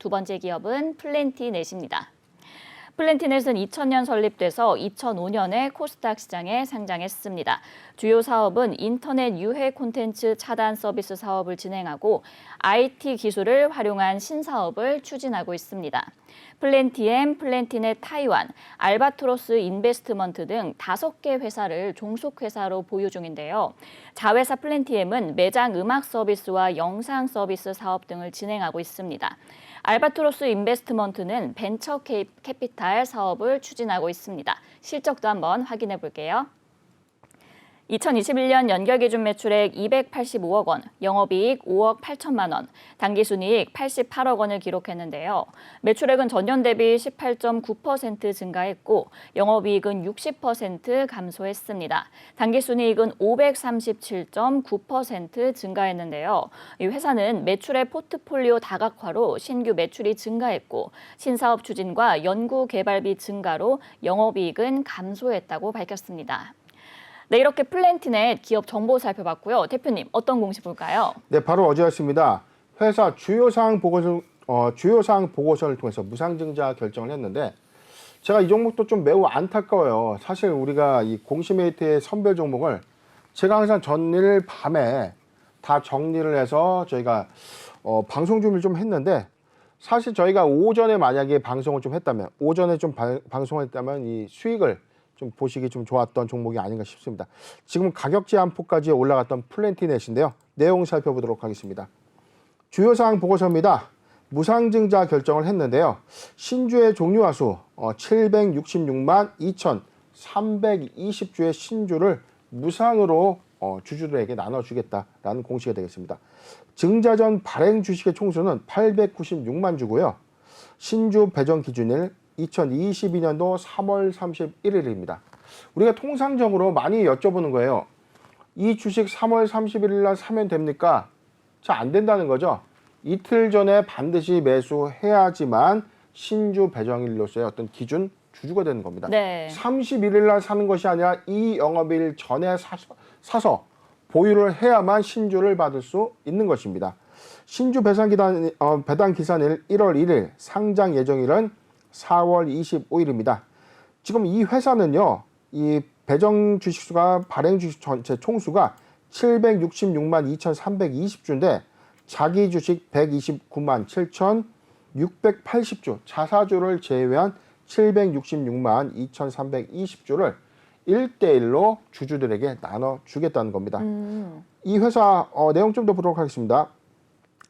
두 번째 기업은 플랜티넷입니다. 플랜티넷은 2000년 설립돼서 2005년에 코스닥 시장에 상장했습니다. 주요 사업은 인터넷 유해 콘텐츠 차단 서비스 사업을 진행하고 IT 기술을 활용한 신사업을 추진하고 있습니다. 플랜티엠, 플랜티넷 타이완, 알바트로스 인베스트먼트 등 5개 회사를 종속회사로 보유 중인데요. 자회사 플랜티엠은 매장 음악 서비스와 영상 서비스 사업 등을 진행하고 있습니다. 알바트로스 인베스트먼트는 벤처 캐피탈 사업을 추진하고 있습니다. 실적도 한번 확인해 볼게요. 2021년 연결 기준 매출액 285억 원, 영업이익 5억 8천만 원, 당기순이익 88억 원을 기록했는데요. 매출액은 전년 대비 18.9% 증가했고 영업이익은 60% 감소했습니다. 당기순이익은 537.9% 증가했는데요. 이 회사는 매출의 포트폴리오 다각화로 신규 매출이 증가했고 신사업 추진과 연구 개발비 증가로 영업이익은 감소했다고 밝혔습니다. 네, 이렇게 플랜티넷 기업 정보 살펴봤고요. 대표님, 어떤 공시 볼까요? 네, 바로 어제였습니다. 회사 주요사항 보고서를 통해서 무상증자 결정을 했는데 제가 이 종목도 좀 매우 안타까워요. 사실 우리가 이 공시메이트의 선별 종목을 제가 항상 전일 밤에 다 정리를 해서 저희가 방송 준비를 좀 했는데 사실 저희가 오전에 만약에 방송을 좀 했다면 오전에 좀 방송을 했다면 이 수익을 좀 보시기 좀 좋았던 종목이 아닌가 싶습니다. 지금 가격 제한폭까지 올라갔던 플랜티넷인데요. 내용 살펴보도록 하겠습니다. 주요사항 보고서입니다. 무상증자 결정을 했는데요. 신주의 종류와 수 766만 2,320주의 신주를 무상으로 주주들에게 나눠주겠다라는 공시가 되겠습니다. 증자 전 발행 주식의 총수는 896만 주고요. 신주 배정 기준일 2022년도 3월 31일입니다. 우리가 통상적으로 많이 여쭤보는 거예요. 이 주식 3월 31일 날 사면 됩니까? 자, 안 된다는 거죠. 이틀 전에 반드시 매수해야지만 신주 배정일로서의 어떤 기준 주주가 되는 겁니다. 네. 31일 날 사는 것이 아니라 이 영업일 전에 사서 보유를 해야만 신주를 받을 수 있는 것입니다. 신주 배당 기산일 1월 1일, 상장 예정일은 4월 25일입니다. 지금 이 회사는요, 이 배정 주식수가 발행 주식 전체 총수가 766만 2,320주인데 자기 주식 129만 7,680주, 자사주를 제외한 766만 2,320주를 1대1로 주주들에게 나눠주겠다는 겁니다. 이 회사 내용 좀 더 보도록 하겠습니다.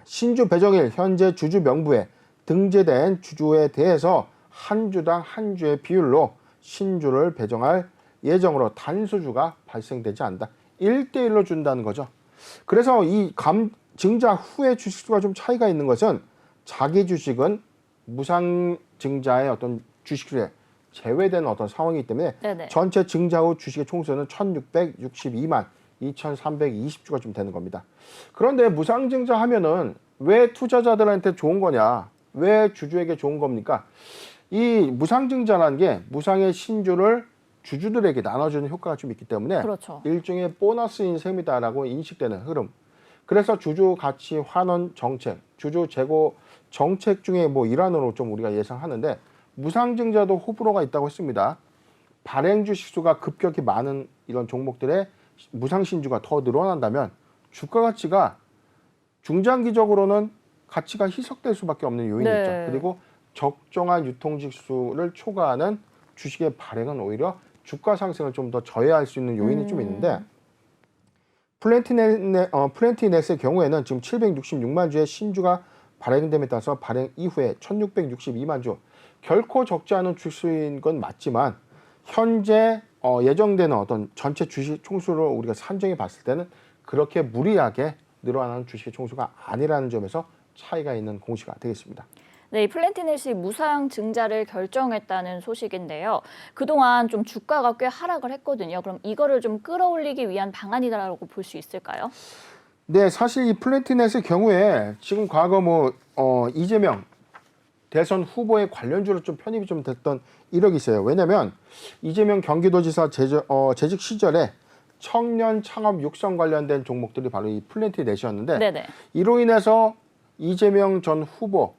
신주 배정일 현재 주주 명부에 등재된 주주에 대해서 한 주당 한 주의 비율로 신주를 배정할 예정으로 단수주가 발생되지 않는다. 1대1로 준다는 거죠. 그래서 이 증자 후의 주식수가 좀 차이가 있는 것은 자기 주식은 무상증자의 어떤 주식수에 제외되는 어떤 상황이기 때문에 네네. 전체 증자 후 주식의 총수는 1,662만 2,320주가 좀 되는 겁니다. 그런데 무상증자 하면은 왜 투자자들한테 좋은 거냐? 왜 주주에게 좋은 겁니까? 이 무상증자라는 게 무상의 신주를 주주들에게 나눠주는 효과가 좀 있기 때문에 그렇죠. 일종의 보너스인 셈이다라고 인식되는 흐름. 그래서 주주 가치 환원 정책, 주주 재고 정책 중에 뭐 일환으로 좀 우리가 예상하는데 무상증자도 호불호가 있다고 했습니다. 발행 주식수가 급격히 많은 이런 종목들의 무상신주가 더 늘어난다면 주가 가치가 중장기적으로는 가치가 희석될 수밖에 없는 요인이 네. 있죠. 그리고 적정한 유통직수를 초과하는 주식의 발행은 오히려 주가 상승을 좀 더 저해할 수 있는 요인이 좀 있는데 플랜티넷의 경우에는 지금 766만 주의 신주가 발행됨에 따라서 발행 이후에 1662만 주 결코 적지 않은 주수인 건 맞지만 현재 예정되는 어떤 전체 주식 총수를 우리가 산정해 봤을 때는 그렇게 무리하게 늘어나는 주식의 총수가 아니라는 점에서 차이가 있는 공시가 되겠습니다. 네, 이 플랜티넷이 무상 증자를 결정했다는 소식인데요. 그동안 좀 주가가 꽤 하락을 했거든요. 그럼 이거를 좀 끌어올리기 위한 방안이라고 볼 수 있을까요? 네, 사실 이 플랜티넷의 경우에 지금 과거 이재명 대선 후보의 관련주로 좀 편입이 좀 됐던 이력이 있어요. 왜냐하면 이재명 경기도지사 재직 시절에 청년 창업 육성 관련된 종목들이 바로 이 플랜티넷이었는데 네네. 이로 인해서 이재명 전 후보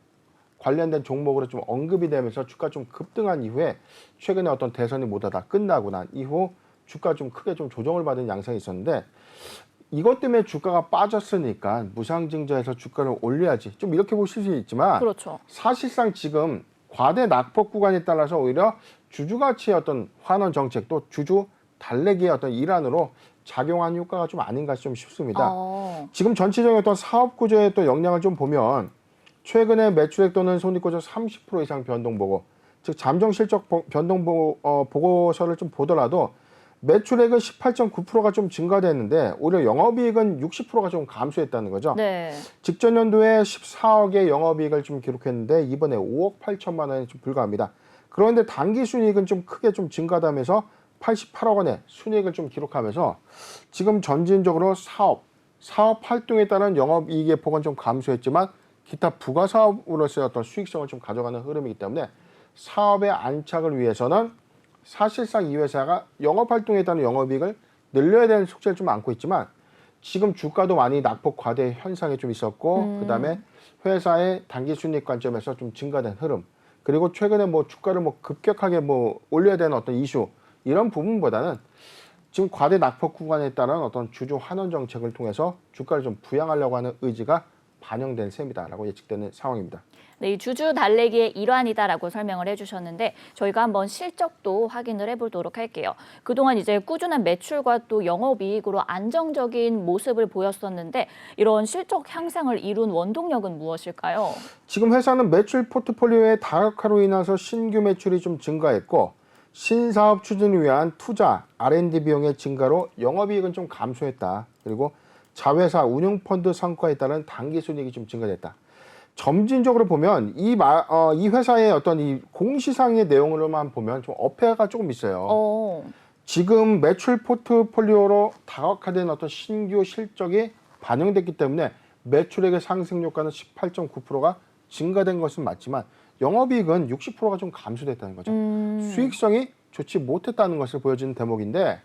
관련된 종목으로 좀 언급이 되면서 주가 좀 급등한 이후에 최근에 어떤 대선이 모두 다 끝나고 난 이후 주가 좀 크게 좀 조정을 받은 양상이 있었는데 이것 때문에 주가가 빠졌으니까 무상증자에서 주가를 올려야지 좀 이렇게 보실 수 있지만 그렇죠. 사실상 지금 과대 낙폭 구간에 따라서 오히려 주주 가치의 어떤 환원 정책 또 주주 달래기의 어떤 일환으로 작용한 효과가 좀 아닌가 좀 싶습니다. 지금 전체적인 어떤 사업 구조의 또 역량을 좀 보면 최근에 매출액 또는 손익구조 30% 이상 변동 보고 즉 잠정 실적 변동 보고서를 좀 보더라도 매출액은 18.9%가 좀 증가됐는데 오히려 영업이익은 60%가 좀 감소했다는 거죠. 네. 직전 연도에 14억의 영업이익을 좀 기록했는데 이번에 5억 8천만 원에 좀 불과합니다. 그런데 단기순이익은 좀 크게 좀 증가하면서 88억 원의 순이익을 좀 기록하면서 지금 전진적으로 사업 활동에 따른 영업이익의 폭은 좀 감소했지만 기타 부가사업으로서의 어떤 수익성을 좀 가져가는 흐름이기 때문에 사업의 안착을 위해서는 사실상 이 회사가 영업활동에 따른 영업이익을 늘려야 되는 숙제를 좀 안고 있지만 지금 주가도 많이 낙폭 과대 현상이 좀 있었고 그다음에 회사의 단기순이익 관점에서 좀 증가된 흐름 그리고 최근에 뭐 주가를 뭐 급격하게 뭐 올려야 되는 어떤 이슈 이런 부분보다는 지금 과대 낙폭 구간에 따른 어떤 주주 환원 정책을 통해서 주가를 좀 부양하려고 하는 의지가 반영된 셈이다라고 예측되는 상황입니다. 네, 이 주주 달래기의 일환이다라고 설명을 해주셨는데 저희가 한번 실적도 확인을 해보도록 할게요. 그동안 이제 꾸준한 매출과 또 영업이익으로 안정적인 모습을 보였었는데 이런 실적 향상을 이룬 원동력은 무엇일까요? 지금 회사는 매출 포트폴리오의 다각화로 인해서 신규 매출이 좀 증가했고 신사업 추진을 위한 투자, R&D 비용의 증가로 영업이익은 좀 감소했다. 그리고 자회사 운용펀드 성과에 따른 당기순이익이 좀 증가됐다. 점진적으로 보면 이 회사의 어떤 이 공시상의 내용으로만 보면 좀 어폐가 조금 있어요. 지금 매출 포트폴리오로 다각화된 어떤 신규 실적이 반영됐기 때문에 매출액의 상승 효과는 18.9%가 증가된 것은 맞지만 영업이익은 60%가 좀 감소됐다는 거죠. 수익성이 좋지 못했다는 것을 보여주는 대목인데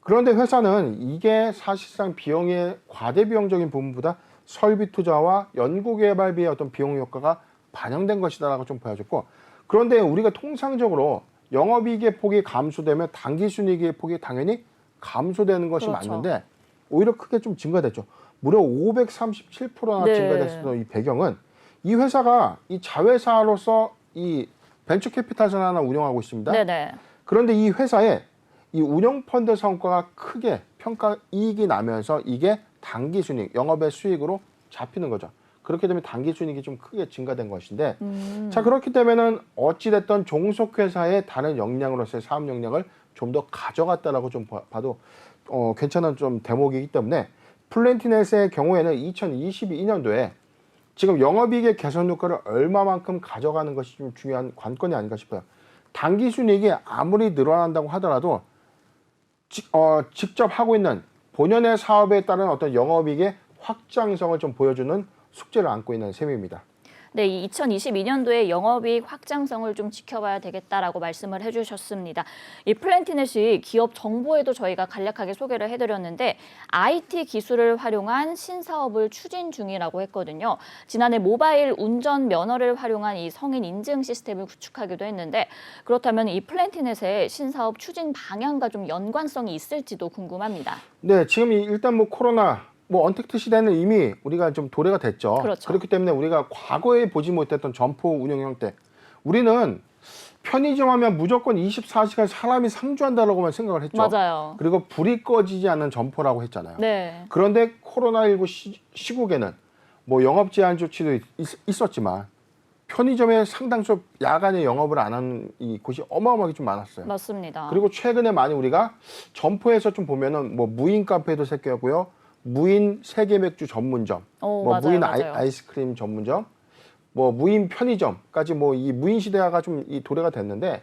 그런데 회사는 이게 사실상 비용의 과대 비용적인 부분보다 설비 투자와 연구개발비의 어떤 비용 효과가 반영된 것이다라고 좀 보여줬고 그런데 우리가 통상적으로 영업이익의 폭이 감소되면 당기순이익의 폭이 당연히 감소되는 것이 그렇죠. 맞는데 오히려 크게 좀 증가됐죠. 무려 537%나 네. 증가됐었던 이 배경은 이 회사가 이 자회사로서 이 벤처 캐피탈을 하나 운영하고 있습니다. 네네. 그런데 이 회사의 이 운영펀드 성과가 크게 평가 이익이 나면서 이게 단기순이익, 영업의 수익으로 잡히는 거죠. 그렇게 되면 단기순이익이 좀 크게 증가된 것인데 자 그렇기 때문에는 어찌됐든 종속회사의 다른 역량으로서의 사업 역량을 좀 더 가져갔다라고 좀 봐도 괜찮은 좀 대목이기 때문에 플랜티넷의 경우에는 2022년도에 지금 영업이익의 개선 효과를 얼마만큼 가져가는 것이 좀 중요한 관건이 아닌가 싶어요. 단기순이익이 아무리 늘어난다고 하더라도 직접 하고 있는 본연의 사업에 따른 어떤 영업이익의 확장성을 좀 보여주는 숙제를 안고 있는 셈입니다. 네, 이 2022년도에 영업이익 확장성을 좀 지켜봐야 되겠다라고 말씀을 해주셨습니다. 이 플랜티넷이 기업 정보에도 저희가 간략하게 소개를 해드렸는데 IT 기술을 활용한 신사업을 추진 중이라고 했거든요. 지난해 모바일 운전 면허를 활용한 이 성인 인증 시스템을 구축하기도 했는데 그렇다면 이 플랜티넷의 신사업 추진 방향과 좀 연관성이 있을지도 궁금합니다. 네, 지금 일단 뭐 코로나 언택트 시대는 이미 우리가 좀 도래가 됐죠. 그렇죠. 그렇기 때문에 우리가 과거에 보지 못했던 점포 운영 형태. 우리는 편의점 하면 무조건 24시간 사람이 상주한다라고만 생각을 했죠. 맞아요. 그리고 불이 꺼지지 않는 점포라고 했잖아요. 네. 그런데 코로나19 시국에는 뭐 영업 제한 조치도 있었지만 편의점의 상당수 야간에 영업을 안 하는 이 곳이 어마어마하게 좀 많았어요. 맞습니다. 그리고 최근에 많이 우리가 점포에서 좀 보면은 뭐 무인 카페도 생겼고요. 무인 세계 맥주 전문점, 맞아요, 무인 맞아요. 아이스크림 전문점, 무인 편의점까지 이 무인 시대화가 좀 이 도래가 됐는데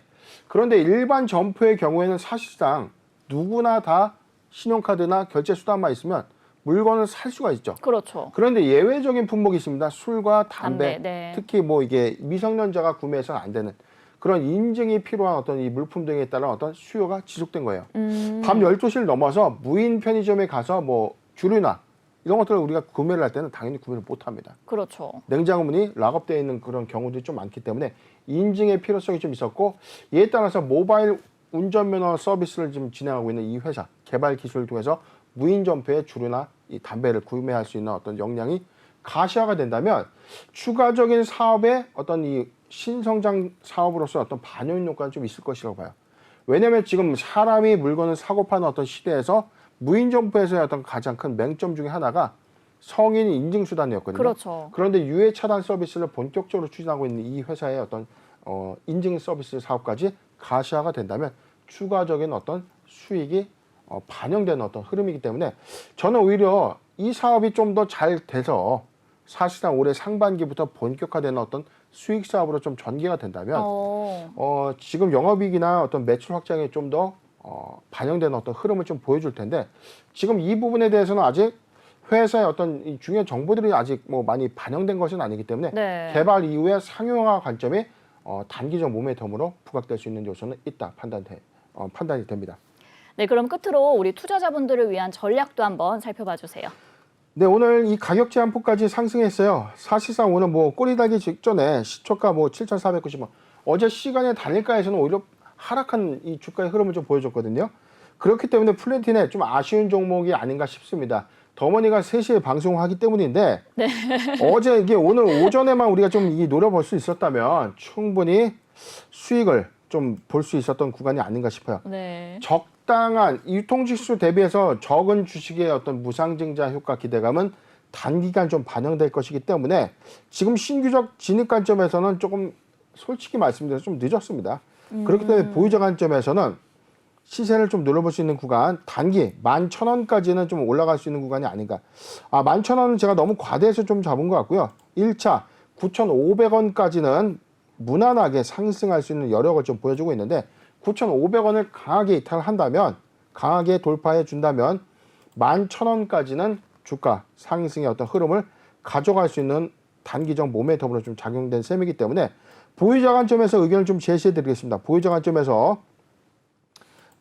그런데 일반 점포의 경우에는 사실상 누구나 다 신용카드나 결제 수단만 있으면 물건을 살 수가 있죠. 그렇죠. 그런데 예외적인 품목이 있습니다. 술과 담배, 네. 특히 이게 미성년자가 구매해서는 안 되는 그런 인증이 필요한 어떤 이 물품 등에 따른 어떤 수요가 지속된 거예요. 밤 12시를 넘어서 무인 편의점에 가서 주류나 이런 것들을 우리가 구매를 할 때는 당연히 구매를 못합니다. 그렇죠. 냉장고 문이 락업되어 있는 그런 경우들이 좀 많기 때문에 인증의 필요성이 좀 있었고, 이에 따라서 모바일 운전면허 서비스를 지금 진행하고 있는 이 회사 개발 기술을 통해서 무인 점포의 주류나 이 담배를 구매할 수 있는 어떤 역량이 가시화가 된다면 추가적인 사업의 어떤 이 신성장 사업으로서 어떤 반영 효과는 좀 있을 것이라고 봐요. 왜냐하면 지금 사람이 물건을 사고 파는 어떤 시대에서 무인 점포에서의 어떤 가장 큰 맹점 중에 하나가 성인 인증 수단이었거든요. 그렇죠. 그런데 유해 차단 서비스를 본격적으로 추진하고 있는 이 회사의 어떤 인증 서비스 사업까지 가시화가 된다면 추가적인 어떤 수익이 반영되는 어떤 흐름이기 때문에 저는 오히려 이 사업이 좀 더 잘 돼서 사실상 올해 상반기부터 본격화되는 어떤 수익 사업으로 좀 전개가 된다면 지금 영업이익이나 어떤 매출 확장에 좀 더 반영되는 어떤 흐름을 좀 보여줄 텐데, 지금 이 부분에 대해서는 아직 회사의 어떤 이 중요한 정보들이 아직 뭐 많이 반영된 것은 아니기 때문에 네. 개발 이후의 상용화 관점이 단기적 모멘텀으로 부각될 수 있는 요소는 있다 판단이 됩니다. 네, 그럼 끝으로 우리 투자자분들을 위한 전략도 한번 살펴봐 주세요. 네, 오늘 이 가격 제한폭까지 상승했어요. 사실상 오늘 뭐 꼬리 달기 직전에 시초가 뭐 7,490원, 어제 시간의 단일가에서는 오히려 하락한 이 주가의 흐름을 좀 보여줬거든요. 그렇기 때문에 플랜틴에 좀 아쉬운 종목이 아닌가 싶습니다. 더머니가 3시에 방송하기 때문인데 네. 어제 이게 오늘 오전에만 우리가 좀 이 노려볼 수 있었다면 충분히 수익을 좀 볼 수 있었던 구간이 아닌가 싶어요. 네. 적당한 유통지수 대비해서 적은 주식의 어떤 무상증자 효과 기대감은 단기간 좀 반영될 것이기 때문에 지금 신규적 진입 관점에서는 조금 솔직히 말씀드려서 좀 늦었습니다. 그렇기 때문에 보유자 관점에서는 시세를 좀 눌러볼 수 있는 구간, 단기 11,000원까지는 좀 올라갈 수 있는 구간이 아닌가. 11,000원은 제가 너무 과대해서 좀 잡은 것 같고요. 1차 9,500원까지는 무난하게 상승할 수 있는 여력을 좀 보여주고 있는데, 9,500원을 강하게 이탈한다면, 강하게 돌파해 준다면 11,000원까지는 주가 상승의 어떤 흐름을 가져갈 수 있는 단기적 모멘텀으로 좀 작용된 셈이기 때문에 보유자 관점에서 의견을 좀 제시해 드리겠습니다. 보유자 관점에서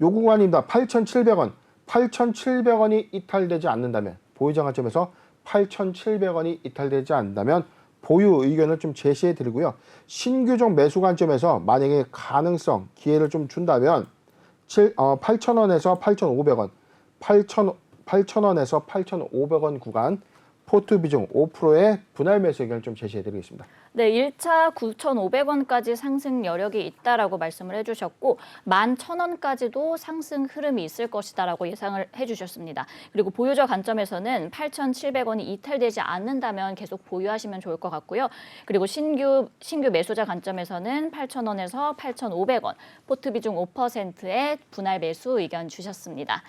요 구간입니다. 8,700원. 8,700원이 이탈되지 않는다면, 보유자 관점에서 8,700원이 이탈되지 않는다면 보유 의견을 좀 제시해 드리고요. 신규적 매수 관점에서 만약에 가능성, 기회를 좀 준다면 8,000원에서 8,500원, 8,000원에서 8,500원 구간 포트 비중 5%의 분할 매수 의견을 좀 제시해 드리겠습니다. 네, 1차 9,500원까지 상승 여력이 있다라고 말씀을 해주셨고 11,000원까지도 상승 흐름이 있을 것이다라고 예상을 해주셨습니다. 그리고 보유자 관점에서는 8,700원이 이탈되지 않는다면 계속 보유하시면 좋을 것 같고요. 그리고 신규 매수자 관점에서는 8,000원에서 8,500원, 포트 비중 5%의 분할 매수 의견 주셨습니다.